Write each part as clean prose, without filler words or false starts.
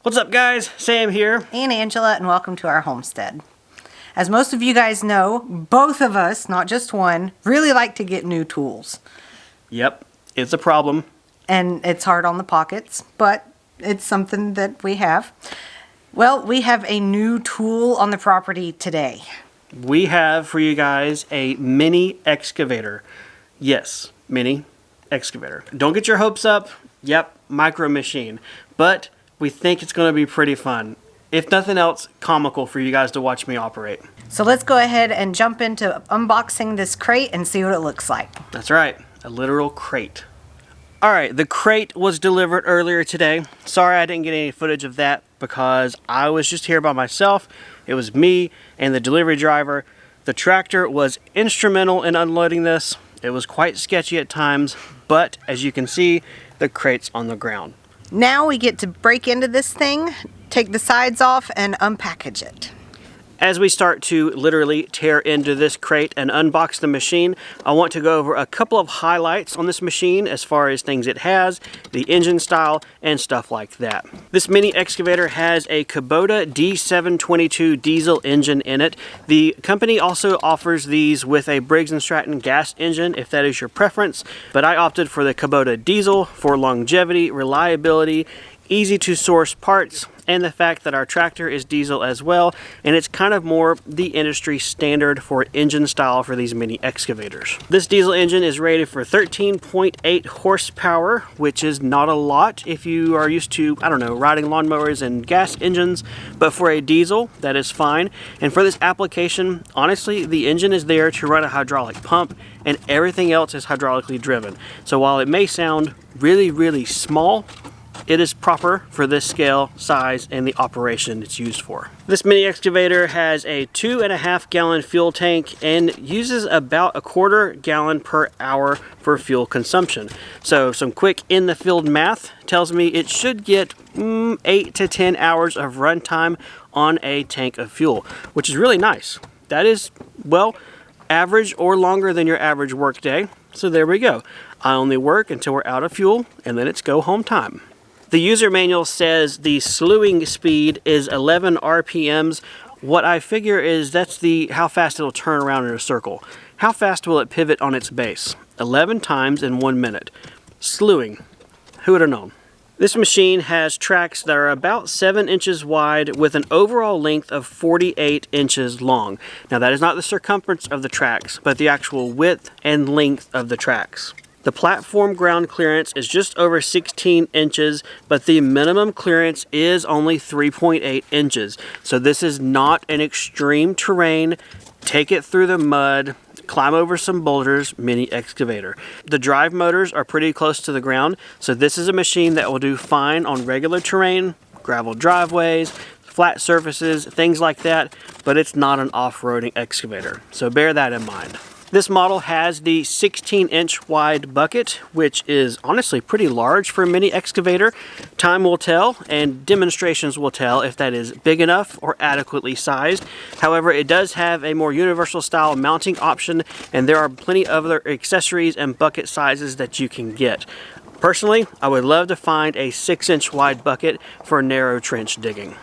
What's up guys, Sam here. And Angela, and welcome to our homestead. As most of you guys know, both of us, not just one, really like to get new tools. Yep, it's a problem. And it's hard on the pockets, but it's something that we have. Well, we have a new tool on the property today. We have for you guys a mini excavator. Yes, mini excavator. Don't get your hopes up. Yep, micro machine. But we think it's going to be pretty fun. If nothing else, comical for you guys to watch me operate. So let's go ahead and jump into unboxing this crate and see what it looks like. That's right, a literal crate. Alright, the crate was delivered earlier today. Sorry I didn't get any footage of that because I was just here by myself. It was me and the delivery driver. The tractor was instrumental in unloading this. It was quite sketchy at times, but as you can see, the crate's on the ground. Now we get to break into this thing, take the sides off, and unpackage it. As we start to literally tear into this crate and unbox the machine, I want to go over a couple of highlights on this machine as far as things it has, the engine style, and stuff like that. This mini excavator has a Kubota D722 diesel engine in it. The company also offers these with a Briggs & Stratton gas engine if that is your preference, but I opted for the Kubota diesel for longevity, reliability, easy to source parts, and the fact that our tractor is diesel as well, and it's kind of more the industry standard for engine style for these mini excavators. This diesel engine is rated for 13.8 horsepower, which is not a lot if you are used to, I don't know, riding lawnmowers and gas engines, but for a diesel, that is fine. And for this application, honestly, the engine is there to run a hydraulic pump, and everything else is hydraulically driven. So while it may sound really, really small, it is proper for this scale, size, and the operation it's used for. This mini excavator has a 2.5 gallon fuel tank and uses about a 1/4 gallon per hour for fuel consumption. So some quick in the field math tells me it should get 8 to 10 hours of runtime on a tank of fuel, which is really nice. That is, well, average or longer than your average work day. So there we go. I only work until we're out of fuel, and then it's go home time. The user manual says the slewing speed is 11 RPMs. What I figure is that's how fast it'll turn around in a circle. How fast will it pivot on its base? 11 times in 1 minute. Slewing. Who would have known? This machine has tracks that are about 7 inches wide with an overall length of 48 inches long. Now that is not the circumference of the tracks, but the actual width and length of the tracks. The platform ground clearance is just over 16 inches, but the minimum clearance is only 3.8 inches. So this is not an extreme terrain, take it through the mud, climb over some boulders, mini excavator. The drive motors are pretty close to the ground, so this is a machine that will do fine on regular terrain, gravel driveways, flat surfaces, things like that, but it's not an off-roading excavator. So bear that in mind. This model has the 16-inch wide bucket, which is honestly pretty large for a mini excavator. Time will tell, and demonstrations will tell if that is big enough or adequately sized. However, it does have a more universal style mounting option, and there are plenty of other accessories and bucket sizes that you can get. Personally, I would love to find a 6-inch wide bucket for narrow trench digging.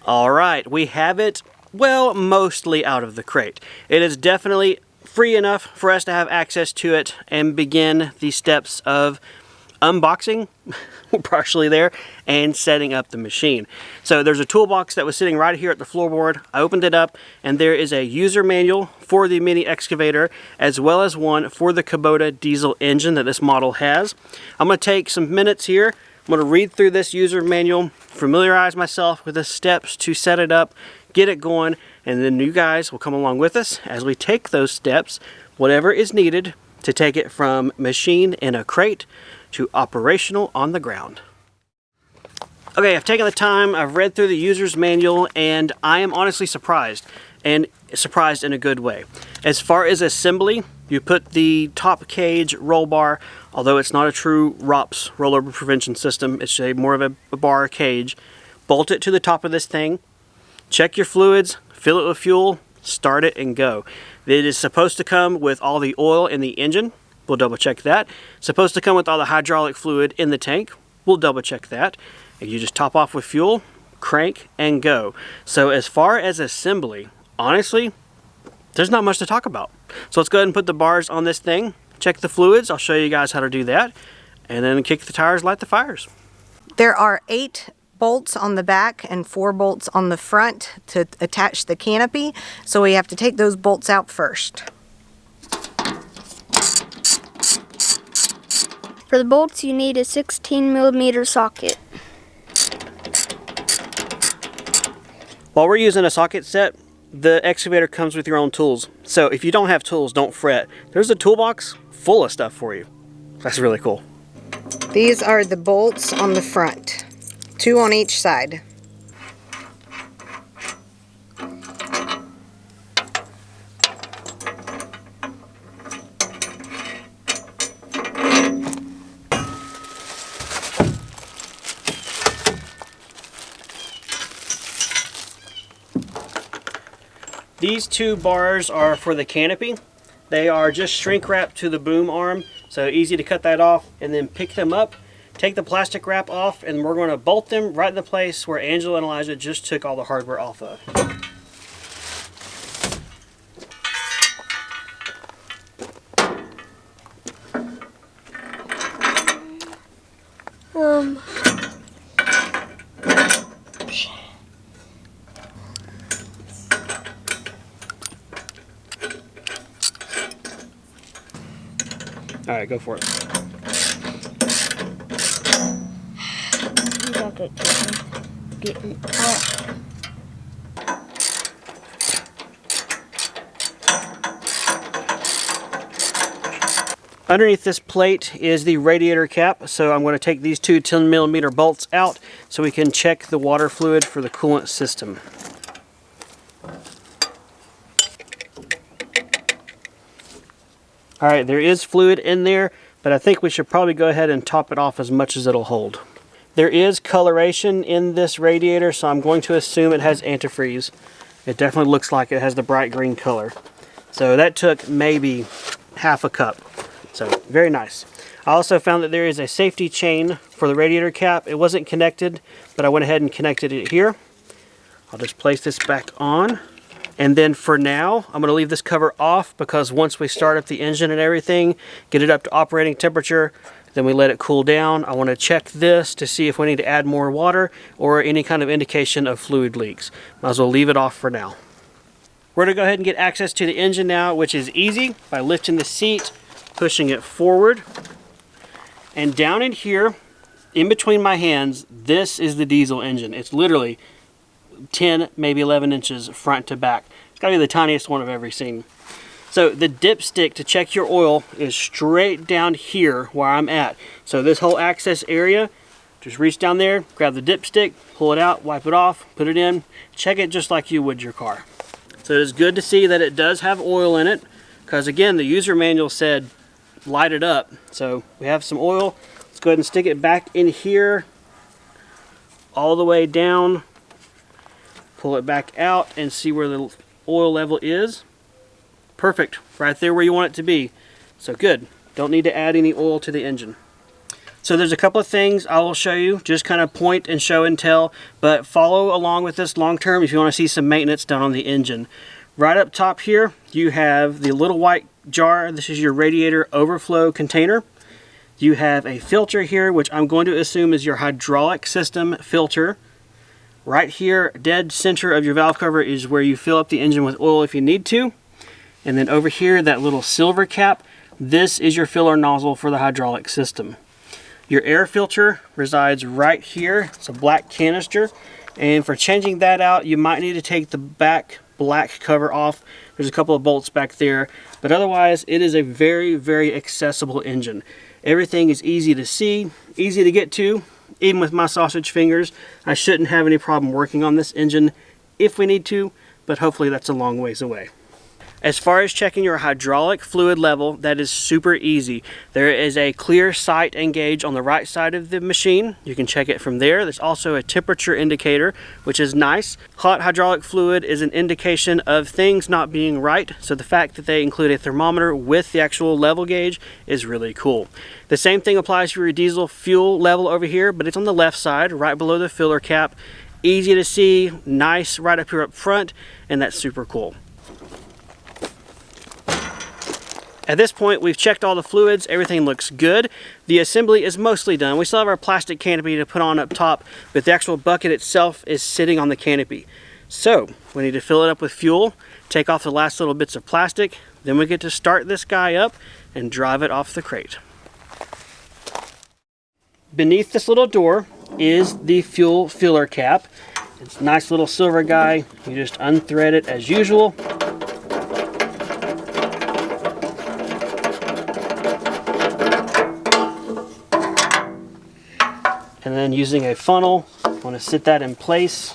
All right, we have it, well, mostly out of the crate. It is definitely free enough for us to have access to it and begin the steps of unboxing, we're partially there, and setting up the machine. So there's a toolbox that was sitting right here at the floorboard. I opened it up, and there is a user manual for the mini excavator, as well as one for the Kubota diesel engine that this model has. I'm going to take some minutes here. I'm going to read through this user manual, familiarize myself with the steps to set it up, get it going, and then you guys will come along with us as we take those steps, whatever is needed to take it from machine in a crate to operational on the ground. Okay, I've taken the time, I've read through the user's manual, and I am honestly surprised, and surprised in a good way. As far as assembly, you put the top cage roll bar, although it's not a true ROPS, rollover prevention system, it's more of a bar cage, bolt it to the top of this thing, check your fluids, fill it with fuel, start it and go. It is supposed to come with all the oil in the engine. We'll double check that. Supposed to come with all the hydraulic fluid in the tank. We'll double check that. And you just top off with fuel, crank, and go. So as far as assembly, honestly, there's not much to talk about. So let's go ahead and put the bars on this thing, check the fluids. I'll show you guys how to do that. And then kick the tires, light the fires. There are 8 bolts on the back and 4 bolts on the front to attach the canopy, so we have to take those bolts out first. For the bolts, you need a 16mm socket. While we're using a socket set, the excavator comes with your own tools. So if you don't have tools, don't fret. There's a toolbox full of stuff for you. That's really cool. These are the bolts on the front. 2 on each side. These 2 bars are for the canopy. They are just shrink wrapped to the boom arm, so easy to cut that off and then pick them up. Take the plastic wrap off, and we're going to bolt them right in the place where Angela and Elijah just took all the hardware off of. All right, go for it. Getting out. Underneath this plate is the radiator cap, so I'm going to take these 2 10mm bolts out so we can check the water fluid for the coolant system. Alright, there is fluid in there, but I think we should probably go ahead and top it off as much as it'll hold. There is coloration in this radiator, so I'm going to assume it has antifreeze. It definitely looks like it has the bright green color. So that took maybe half a cup. So very nice. I also found that there is a safety chain for the radiator cap. It wasn't connected, but I went ahead and connected it here. I'll just place this back on. And then for now, I'm going to leave this cover off because once we start up the engine and everything, get it up to operating temperature, then we let it cool down. I want to check this to see if we need to add more water or any kind of indication of fluid leaks. Might as well leave it off for now. We're going to go ahead and get access to the engine now, which is easy by lifting the seat, pushing it forward. And down in here, in between my hands, this is the diesel engine. It's literally 10, maybe 11 inches front to back. It's got to be the tiniest one I've ever seen. So the dipstick to check your oil is straight down here where I'm at. So this whole access area, just reach down there, grab the dipstick, pull it out, wipe it off, put it in, check it just like you would your car. So it is good to see that it does have oil in it, because again, the user manual said light it up. So we have some oil. Let's go ahead and stick it back in here, all the way down, pull it back out and see where the oil level is. Perfect, right there where you want it to be. So good, don't need to add any oil to the engine. So there's a couple of things I will show you, just kind of point and show and tell, but follow along with this long term if you want to see some maintenance done on the engine. Right up top here, you have the little white jar. This is your radiator overflow container. You have a filter here, which I'm going to assume is your hydraulic system filter. Right here, dead center of your valve cover, is where you fill up the engine with oil if you need to. And then over here, that little silver cap, this is your filler nozzle for the hydraulic system. Your air filter resides right here. It's a black canister. And for changing that out, you might need to take the back black cover off. There's a couple of bolts back there. But otherwise, it is a very, very accessible engine. Everything is easy to see, easy to get to. Even with my sausage fingers, I shouldn't have any problem working on this engine if we need to, but hopefully that's a long ways away. As far as checking your hydraulic fluid level, that is super easy. There is a clear sight and gauge on the right side of the machine. You can check it from there. There's also a temperature indicator, which is nice. Hot hydraulic fluid is an indication of things not being right, so the fact that they include a thermometer with the actual level gauge is really cool. The same thing applies to your diesel fuel level over here, but it's on the left side, right below the filler cap. Easy to see, nice right up here up front, and that's super cool. At this point, we've checked all the fluids, everything looks good. The assembly is mostly done. We still have our plastic canopy to put on up top, but the actual bucket itself is sitting on the canopy. So, we need to fill it up with fuel, take off the last little bits of plastic, then we get to start this guy up and drive it off the crate. Beneath this little door is the fuel filler cap. It's a nice little silver guy. You just unthread it as usual. And then using a funnel, I want to sit that in place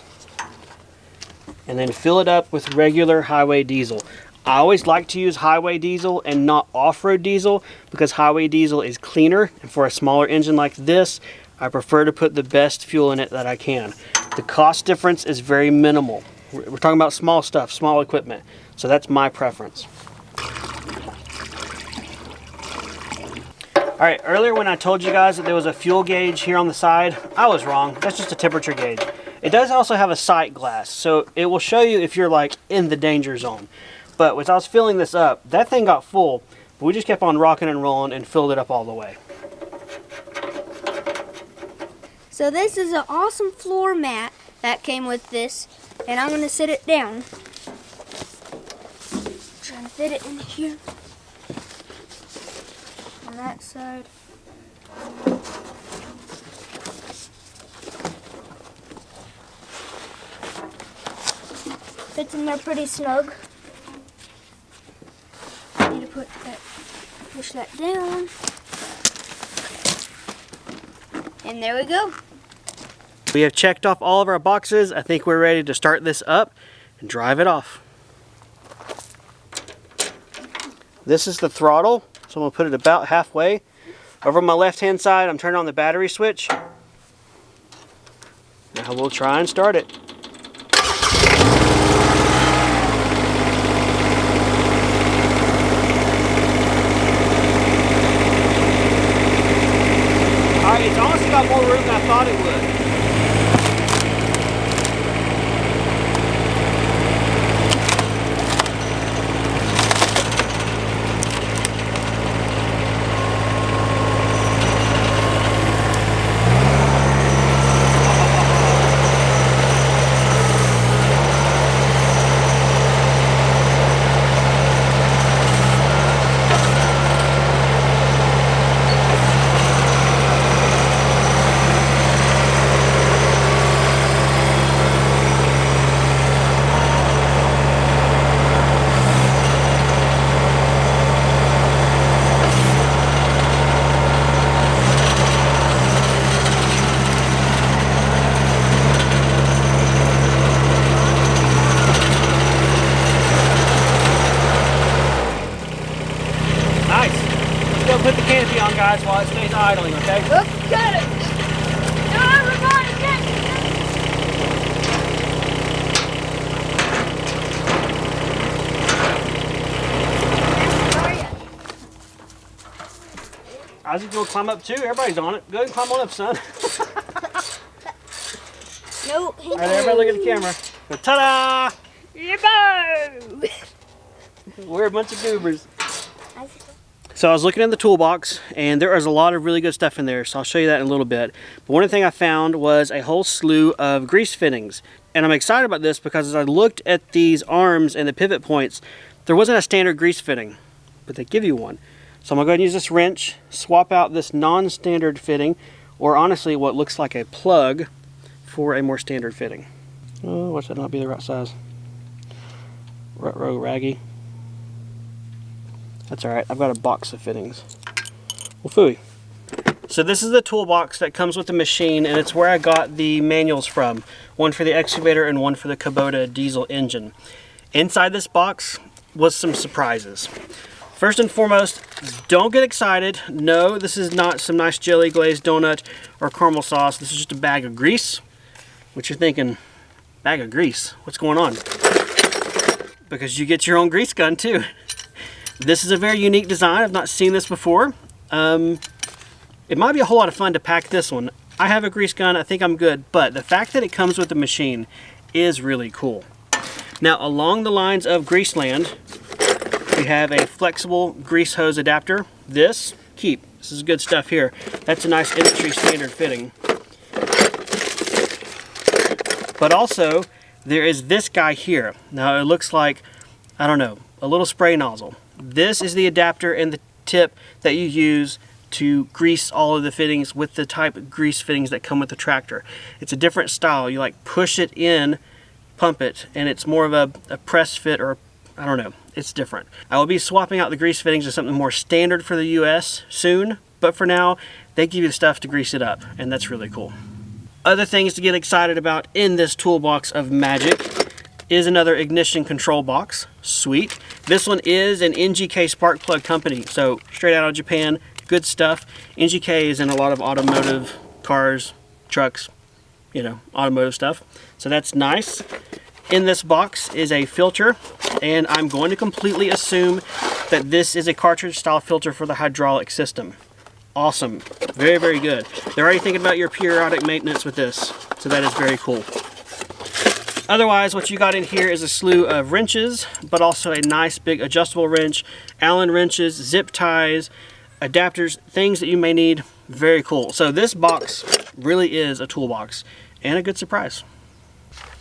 and then fill it up with regular highway diesel. I always like to use highway diesel and not off-road diesel because highway diesel is cleaner, and for a smaller engine like this, I prefer to put the best fuel in it that I can. The cost difference is very minimal. We're talking about small stuff, small equipment, so that's my preference. Alright, earlier when I told you guys that there was a fuel gauge here on the side, I was wrong. That's just a temperature gauge. It does also have a sight glass, so it will show you if you're like in the danger zone. But as I was filling this up, that thing got full, but we just kept on rocking and rolling and filled it up all the way. So this is an awesome floor mat that came with this, and I'm going to sit it down. Trying to fit it in here. On that side. Fits in there pretty snug. Need to push that down. And there we go. We have checked off all of our boxes. I think we're ready to start this up and drive it off. This is the throttle. So I'm going to put it about halfway. Over on my left-hand side, I'm turning on the battery switch. Now we'll try and start it. Alright, it's honestly got more room than I thought it would. Put the canopy on, guys, while it stays idling, okay? Let's get it! Everybody get it! Isaac's gonna climb up too. Everybody's on it. Go ahead and climb on up, son. Nope. All right, everybody look at the camera. Go, ta-da! Yabbo! We're a bunch of goobers. So I was looking in the toolbox, and there is a lot of really good stuff in there, so I'll show you that in a little bit. But one thing I found was a whole slew of grease fittings. And I'm excited about this because as I looked at these arms and the pivot points, there wasn't a standard grease fitting, but they give you one. So I'm gonna go ahead and use this wrench, swap out this non-standard fitting, or honestly what looks like a plug, for a more standard fitting. Oh, watch that not be the right size. Rut-row raggy. That's alright, I've got a box of fittings. Well, phooey. So this is the toolbox that comes with the machine, and it's where I got the manuals from. One for the Excavator and one for the Kubota diesel engine. Inside this box was some surprises. First and foremost, don't get excited. No, this is not some nice jelly glazed donut or caramel sauce. This is just a bag of grease. What you're thinking, bag of grease? What's going on? Because you get your own grease gun too. This is a very unique design. I've not seen this before. It might be a whole lot of fun to pack this one. I have a grease gun. I think I'm good. But the fact that it comes with the machine is really cool. Now, along the lines of Greaseland, we have a flexible grease hose adapter. This, keep. This is good stuff here. That's a nice industry standard fitting. But also, there is this guy here. Now, it looks like, I don't know, a little spray nozzle. This is the adapter and the tip that you use to grease all of the fittings with the type of grease fittings that come with the tractor. It's a different style. You like push it in, pump it, and it's more of a press fit, or I don't know. It's different. I will be swapping out the grease fittings to something more standard for the US soon, but for now, they give you the stuff to grease it up, and that's really cool. Other things to get excited about in this toolbox of magic is another ignition control box. Sweet. This one is an NGK spark plug company, so straight out of Japan, good stuff. NGK is in a lot of automotive cars, trucks, you know, automotive stuff. So that's nice. In this box is a filter, and I'm going to completely assume that this is a cartridge style filter for the hydraulic system. Awesome. Very, very good. They're already thinking about your periodic maintenance with this, so that is very cool. Otherwise, what you got in here is a slew of wrenches, but also a nice big adjustable wrench, Allen wrenches, zip ties, adapters, things that you may need. Very cool. So this box really is a toolbox and a good surprise.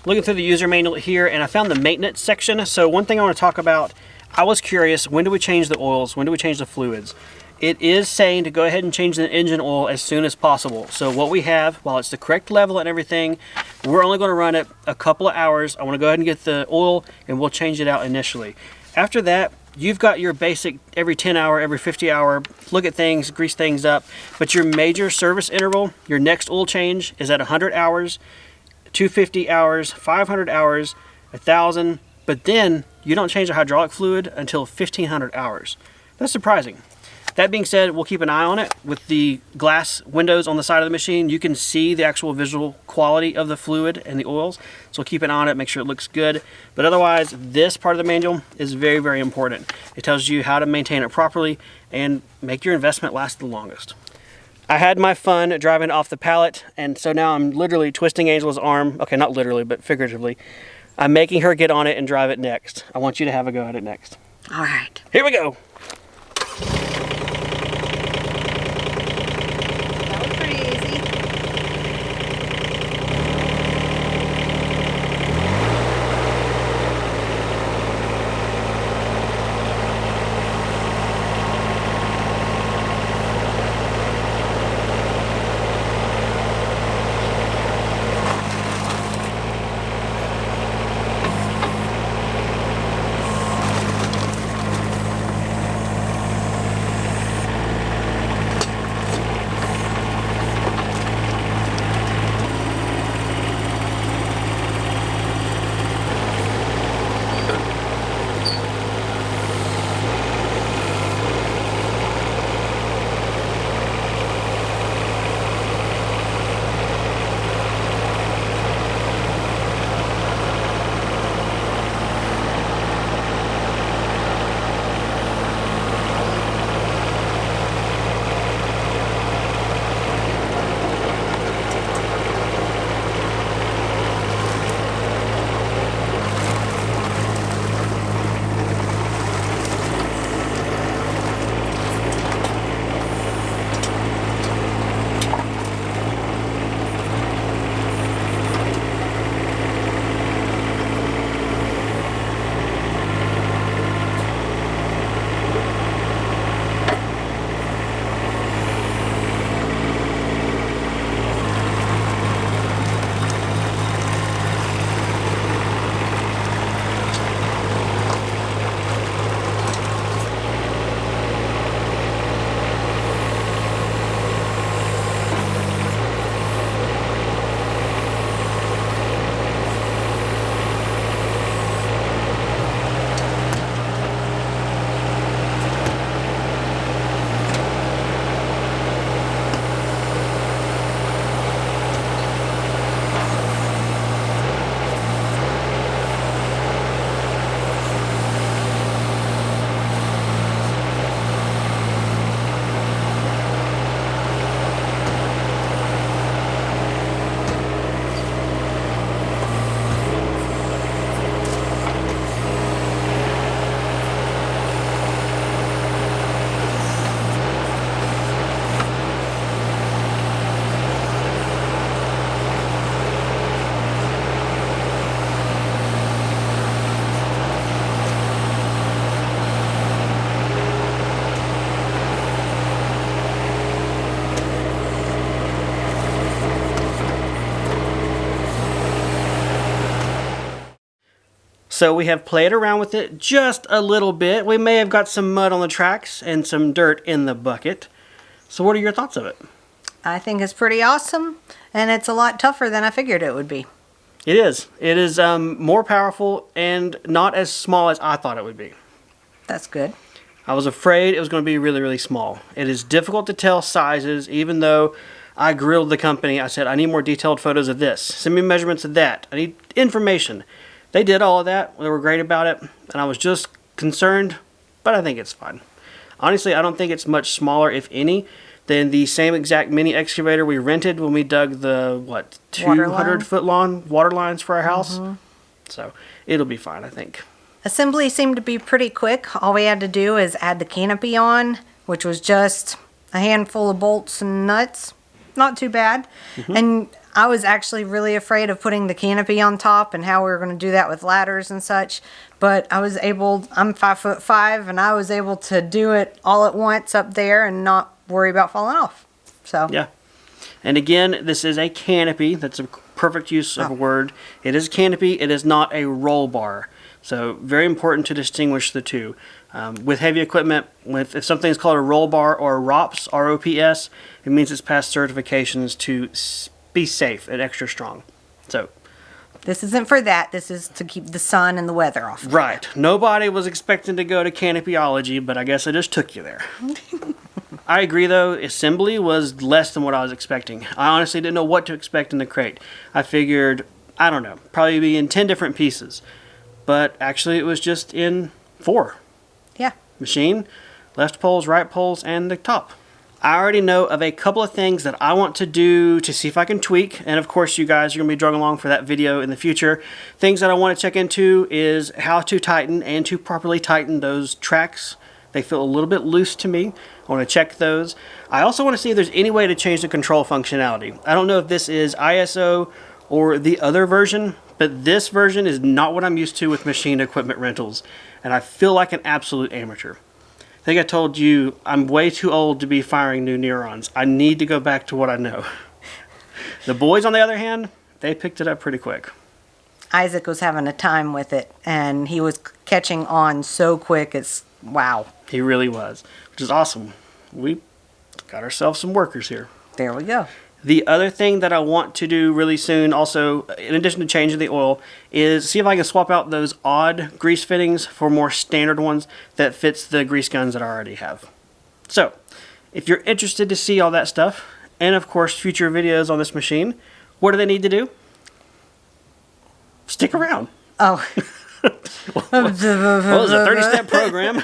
Looking through the user manual here, and I found the maintenance section. So one thing I want to talk about, I was curious, when do we change the oils? When do we change the fluids? It is saying to go ahead and change the engine oil as soon as possible. So what we have, while it's the correct level and everything, we're only going to run it a couple of hours. I want to go ahead and get the oil, and we'll change it out initially. After that, you've got your basic every 10 hour, every 50 hour, look at things, grease things up. But your major service interval, your next oil change is at 100 hours, 250 hours, 500 hours, 1,000. But then you don't change the hydraulic fluid until 1,500 hours. That's surprising. That being said, we'll keep an eye on it. With the glass windows on the side of the machine, you can see the actual visual quality of the fluid and the oils. So keep an eye on it, make sure it looks good. But otherwise, this part of the manual is very, very important. It tells you how to maintain it properly and make your investment last the longest. I had my fun driving off the pallet, and so now I'm literally twisting Angel's arm. Okay, not literally, but figuratively. I'm making her get on it and drive it next. I want you to have a go at it next. All right. Here we go. That was pretty easy. So we have played around with it just a little bit. We may have got some mud on the tracks and some dirt in the bucket. So what are your thoughts of it? I think it's pretty awesome, and it's a lot tougher than I figured it would be. It is. It is more powerful and not as small as I thought it would be. That's good. I was afraid it was going to be really, really small. It is difficult to tell sizes, even though I grilled the company. I said, I need more detailed photos of this. Send me measurements of that. I need information. They did all of that. They were great about it. And I was just concerned, but I think it's fine. Honestly, I don't think it's much smaller, if any, than the same exact mini excavator we rented when we dug the, 200-foot long water lines for our house. So it'll be fine, I think. Assembly seemed to be pretty quick. All we had to do is add the canopy on, which was just a handful of bolts and nuts. Not too bad. And I was actually really afraid of putting the canopy on top and how we were going to do that with ladders and such. But I'm 5'5", and I was able to do it all at once up there and not worry about falling off. So yeah. And again, this is a canopy. That's a perfect use of a word. It is a canopy. It is not a roll bar. So very important to distinguish the two. With heavy equipment, if something's called a roll bar or ROPS, R-O-P-S, it means it's passed certifications to be safe and extra strong. So this isn't for that. This is to keep the sun and the weather off. Right. Nobody was expecting to go to canopyology, but I guess I just took you there. I agree, though. Assembly was less than what I was expecting. I honestly didn't know what to expect in the crate. I figured, I don't know, probably be in 10 different pieces. But actually, it was just in 4. Yeah. Machine, left poles, right poles, and the top. I already know of a couple of things that I want to do to see if I can tweak. And of course, you guys are going to be drugging along for that video in the future. Things that I want to check into is how to tighten and to properly tighten those tracks. They feel a little bit loose to me. I want to check those. I also want to see if there's any way to change the control functionality. I don't know if this is ISO or the other version, but this version is not what I'm used to with machine equipment rentals. And I feel like an absolute amateur. I think I told you I'm way too old to be firing new neurons. I need to go back to what I know. The boys, on the other hand, they picked it up pretty quick. Isaac was having a time with it, and he was catching on so quick. It's wow. He really was, which is awesome. We got ourselves some workers here. There we go. The other thing that I want to do really soon, also, in addition to changing the oil, is see if I can swap out those odd grease fittings for more standard ones that fits the grease guns that I already have. So, if you're interested to see all that stuff, and of course future videos on this machine, what do they need to do? Stick around. Oh. Well, it's a 30-step program.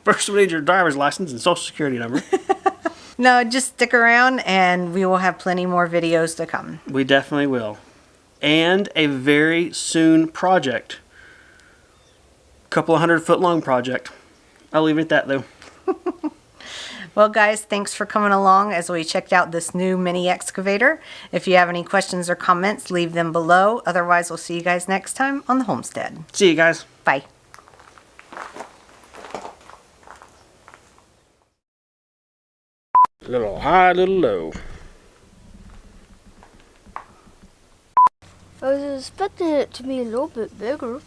First, we need your driver's license and social security number. No, just stick around and we will have plenty more videos to come. We definitely will. And a very soon project. Couple of 100-foot long project. I'll leave it at that, though. Well, guys, thanks for coming along as we checked out this new mini excavator. If you have any questions or comments, leave them below. Otherwise, we'll see you guys next time on the Homestead. See you guys. Bye. Little high, little low. I was expecting it to be a little bit bigger.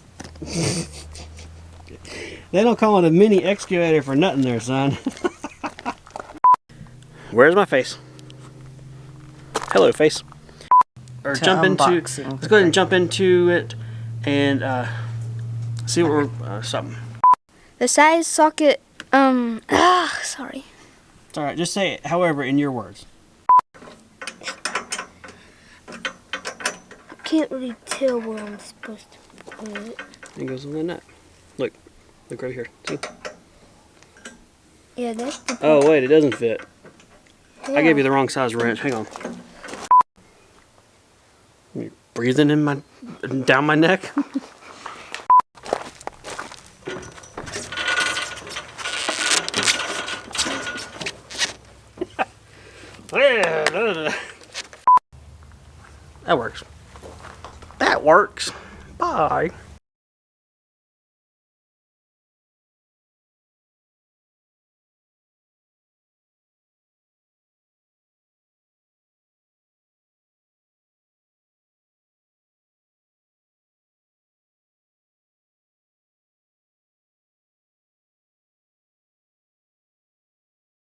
They don't call it a mini excavator for nothing there, son. Where's my face? Hello, face. Or jump into. Let's go ahead and jump into it and see what we're something. The size socket. Sorry. It's all right. Just say it, however, in your words. I can't really tell where I'm supposed to put it. It goes on the nut. Look right here. See? Yeah, that's the. Oh wait, it doesn't fit. Yeah. I gave you the wrong size wrench. Hang on. You breathing in down my neck. That works. That works. Bye.